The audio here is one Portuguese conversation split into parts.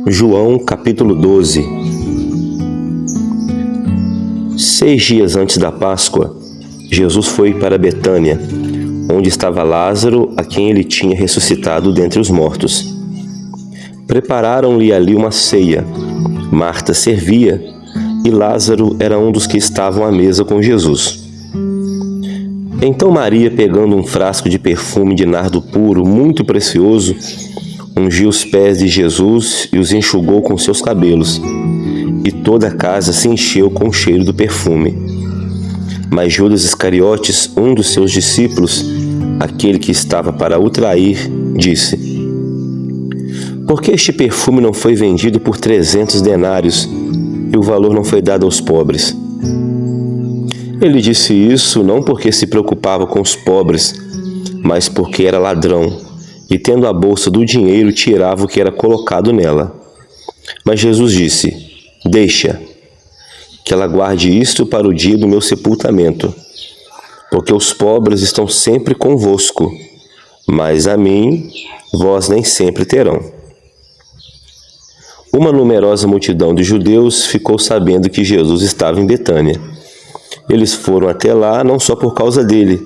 João capítulo 12. 6 dias antes da Páscoa, Jesus foi para Betânia, onde estava Lázaro, a quem ele tinha ressuscitado dentre os mortos. Prepararam-lhe ali uma ceia. Marta servia e Lázaro era um dos que estavam à mesa com Jesus. Então Maria, pegando um frasco de perfume de nardo puro, muito precioso, ungiu os pés de Jesus e os enxugou com seus cabelos, e toda a casa se encheu com o cheiro do perfume. Mas Judas Iscariotes, um dos seus discípulos, aquele que estava para o trair, disse: Por que este perfume não foi vendido por 300 denários e o valor não foi dado aos pobres? Ele disse isso não porque se preocupava com os pobres, mas porque era ladrão, e tendo a bolsa do dinheiro, tirava o que era colocado nela. Mas Jesus disse: Deixa, que ela guarde isto para o dia do meu sepultamento, porque os pobres estão sempre convosco, mas a mim vós nem sempre terão. Uma numerosa multidão de judeus ficou sabendo que Jesus estava em Betânia. Eles foram até lá não só por causa dele,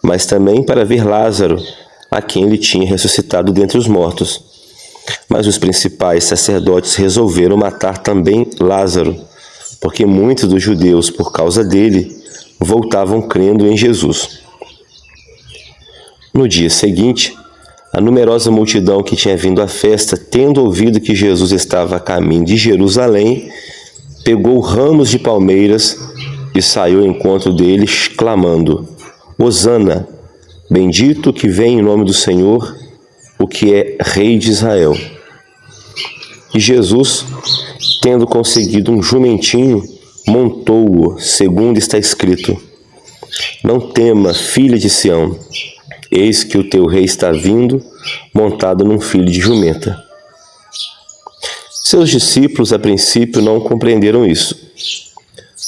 mas também para ver Lázaro, a quem ele tinha ressuscitado dentre os mortos. Mas os principais sacerdotes resolveram matar também Lázaro, porque muitos dos judeus, por causa dele, voltavam crendo em Jesus. No dia seguinte, a numerosa multidão que tinha vindo à festa, tendo ouvido que Jesus estava a caminho de Jerusalém, pegou ramos de palmeiras e saiu ao encontro deles, clamando: Hosana, bendito que vem em nome do Senhor, o que é Rei de Israel. E Jesus, tendo conseguido um jumentinho, montou-o, segundo está escrito: Não tema, filha de Sião, eis que o teu rei está vindo, montado num filho de jumenta. Seus discípulos, a princípio, não compreenderam isso.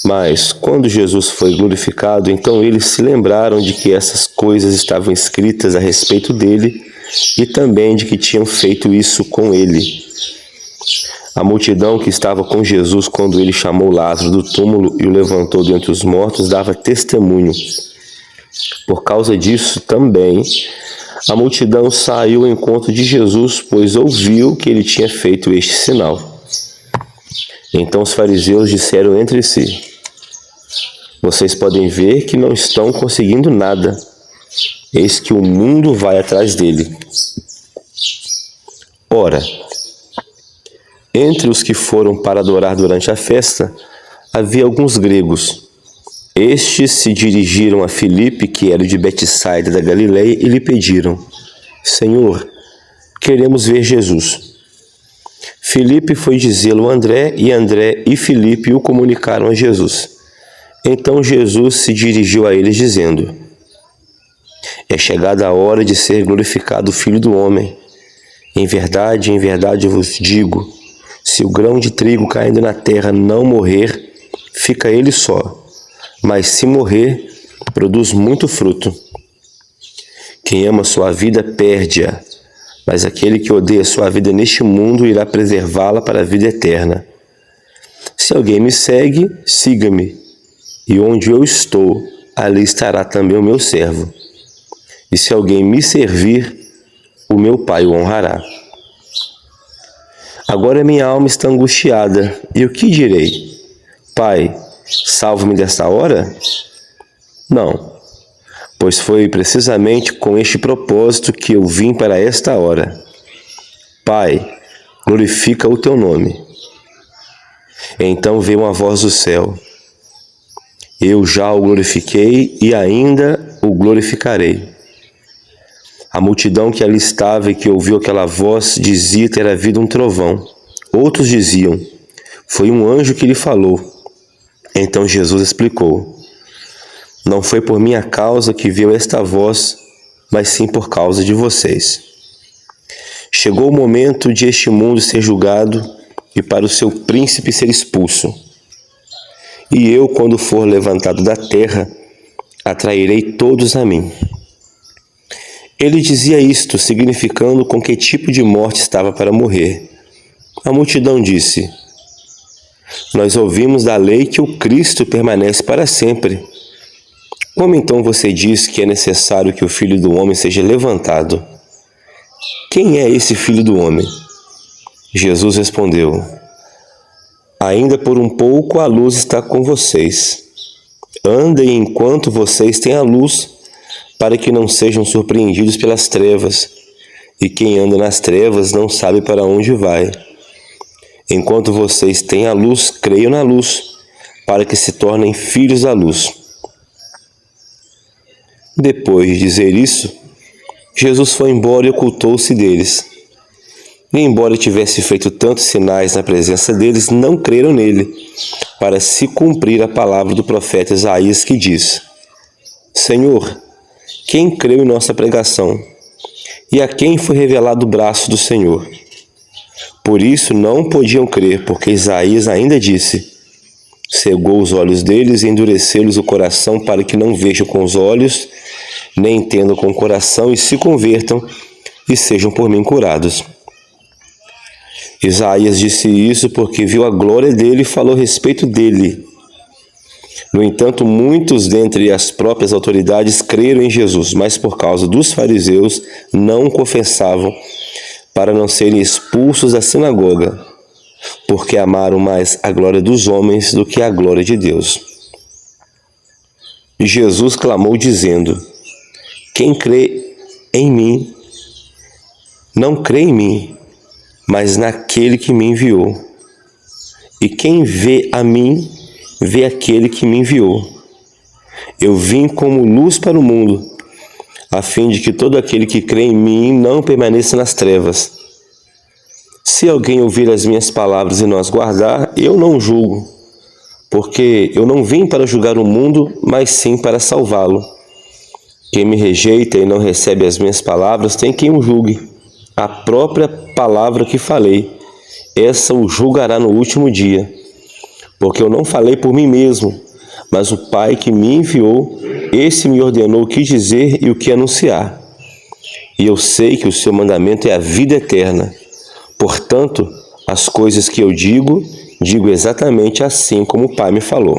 Mas, quando Jesus foi glorificado, então eles se lembraram de que essas coisas estavam escritas a respeito dele e também de que tinham feito isso com ele. A multidão que estava com Jesus quando ele chamou Lázaro do túmulo e o levantou dentre os mortos dava testemunho. Por causa disso também, a multidão saiu ao encontro de Jesus, pois ouviu que ele tinha feito este sinal. Então os fariseus disseram entre si: Vocês podem ver que não estão conseguindo nada. Eis que o mundo vai atrás dele. Ora, entre os que foram para adorar durante a festa, havia alguns gregos. Estes se dirigiram a Filipe, que era de Betsaida da Galileia, e lhe pediram: Senhor, queremos ver Jesus. Filipe foi dizê-lo a André, e André e Filipe o comunicaram a Jesus. Então Jesus se dirigiu a eles dizendo: É chegada a hora de ser glorificado o Filho do Homem. Em verdade eu vos digo, se o grão de trigo caindo na terra não morrer, fica ele só. Mas se morrer, produz muito fruto. Quem ama sua vida perde-a, mas aquele que odeia sua vida neste mundo irá preservá-la para a vida eterna. Se alguém me segue, siga-me, e onde eu estou, ali estará também o meu servo. E se alguém me servir, o meu Pai o honrará. Agora minha alma está angustiada, e o que direi? Pai, salva-me desta hora? Não, pois foi precisamente com este propósito que eu vim para esta hora. Pai, glorifica o teu nome. Então veio uma voz do céu: Eu já o glorifiquei e ainda o glorificarei. A multidão que ali estava e que ouviu aquela voz dizia ter havido um trovão. Outros diziam: Foi um anjo que lhe falou. Então Jesus explicou: Não foi por minha causa que veio esta voz, mas sim por causa de vocês. Chegou o momento de este mundo ser julgado e para o seu príncipe ser expulso. E eu, quando for levantado da terra, atrairei todos a mim. Ele dizia isto, significando com que tipo de morte estava para morrer. A multidão disse: Nós ouvimos da lei que o Cristo permanece para sempre. Como então você diz que é necessário que o Filho do Homem seja levantado? Quem é esse Filho do Homem? Jesus respondeu: Ainda por um pouco a luz está com vocês. Andem enquanto vocês têm a luz, para que não sejam surpreendidos pelas trevas. E quem anda nas trevas não sabe para onde vai. Enquanto vocês têm a luz, creiam na luz, para que se tornem filhos da luz. Depois de dizer isso, Jesus foi embora e ocultou-se deles. E embora tivesse feito tantos sinais na presença deles, não creram nele, para se cumprir a palavra do profeta Isaías que diz: Senhor, quem creu em nossa pregação? E a quem foi revelado o braço do Senhor? Por isso não podiam crer, porque Isaías ainda disse: Cegou os olhos deles e endureceu-lhes o coração, para que não vejam com os olhos, nem entendam com o coração, e se convertam, e sejam por mim curados. Isaías disse isso porque viu a glória dele e falou a respeito dele. No entanto, muitos dentre as próprias autoridades creram em Jesus, mas por causa dos fariseus não o confessavam, para não serem expulsos da sinagoga, porque amaram mais a glória dos homens do que a glória de Deus. E Jesus clamou dizendo: Quem crê em mim, não crê em mim, mas naquele que me enviou. E quem vê a mim, vê aquele que me enviou. Eu vim como luz para o mundo, a fim de que todo aquele que crê em mim não permaneça nas trevas. Se alguém ouvir as minhas palavras e não as guardar, eu não julgo, porque eu não vim para julgar o mundo, mas sim para salvá-lo. Quem me rejeita e não recebe as minhas palavras tem quem o julgue. A própria palavra que falei, essa o julgará no último dia. Porque eu não falei por mim mesmo, mas o Pai que me enviou, esse me ordenou o que dizer e o que anunciar. E eu sei que o seu mandamento é a vida eterna. Portanto, as coisas que eu digo, digo exatamente assim como o Pai me falou.